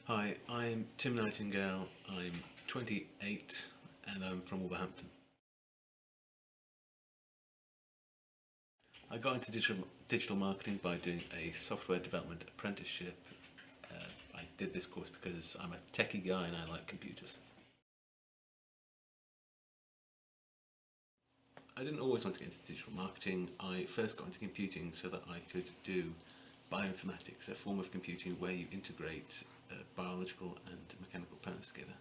Hi, I'm Tim Nightingale. I'm 28 and I'm from Wolverhampton. I got into digital marketing by doing a software development apprenticeship. I did this course because I'm a techie guy and I like computers. I didn't always want to get into digital marketing. I first got into computing so that I could do bioinformatics, a form of computing where you integrate biological and mechanical parts together.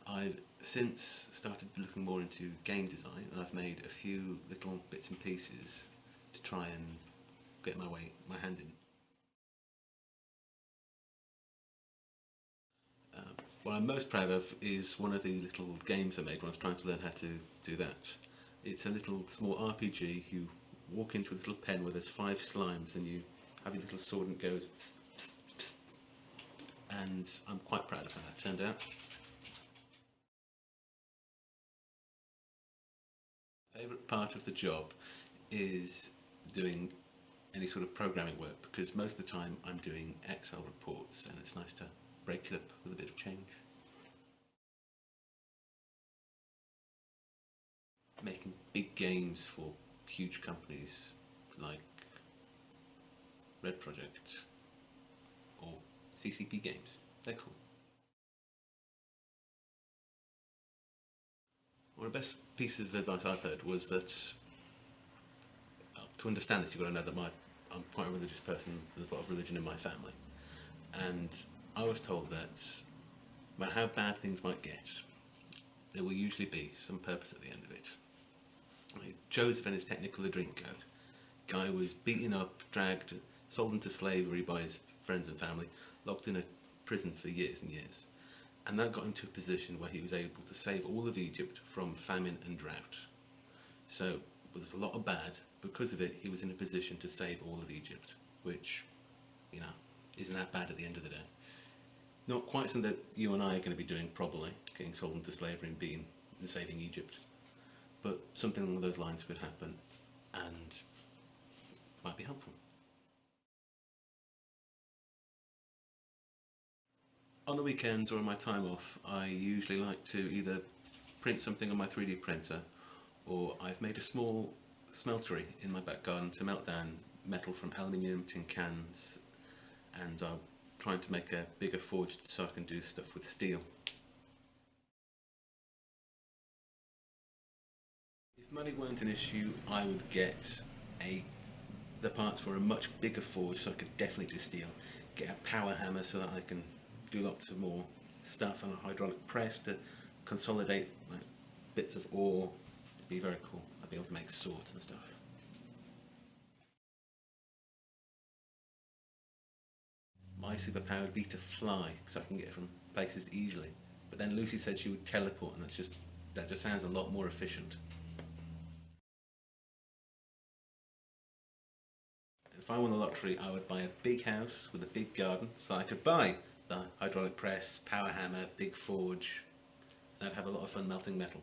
I've since started looking more into game design, and I've made a few little bits and pieces to try and get my hand in. What I'm most proud of is one of the little games I made when I was trying to learn how to do that. It's a little small RPG. You walk into a little pen where there's 5 slimes, and you have your little sword and it goes psst, psst, psst. And I'm quite proud of how that turned out. Favourite part of the job is doing any sort of programming work because most of the time I'm doing Excel reports and it's nice to break it up with a bit of change. Making big games for huge companies like Red Project or CCP games, they're cool. One of the best pieces of advice I've heard was that to understand this you've got to know that I'm quite a religious person, there's a lot of religion in my family. And I was told that no matter how bad things might get, there will usually be some purpose at the end of it. Like Joseph and his Technicolor Dreamcoat. Guy was beaten up, dragged, sold into slavery by his friends and family, locked in a prison for years and years. And that got him to a position where he was able to save all of Egypt from famine and drought. So there's a lot of bad. Because of it, he was in a position to save all of Egypt, which, you know, isn't that bad at the end of the day. Not quite something that you and I are going to be doing probably, getting sold into slavery and being and saving Egypt, but something along those lines could happen and might be helpful. On the weekends or on my time off, I usually like to either print something on my 3D printer or I've made a small smeltery in my back garden to melt down metal from aluminium, tin cans, and I'm trying to make a bigger forge so I can do stuff with steel. If money weren't an issue, I would get a the parts for a much bigger forge so I could definitely do steel. Get a power hammer so that I can do lots of more stuff and a hydraulic press to consolidate like bits of ore. It'd be very cool. I'd be able to make swords and stuff. My superpower would be to fly so I can get from places easily. But then Lucy said she would teleport and that just sounds a lot more efficient. If I won the lottery, I would buy a big house with a big garden so I could buy the hydraulic press, power hammer, big forge, and I'd have a lot of fun melting metal.